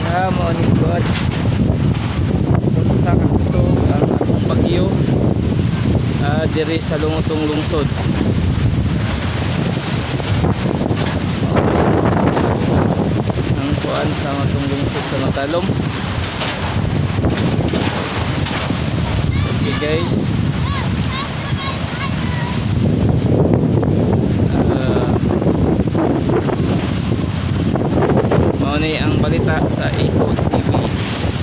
Morning God. Sa kaso ang bagyo diri sa lungutong lungsod. Ang kuan sa matong lungsod sa Matalom. Okay guys. Mao ni ang balita sa Ikot TV.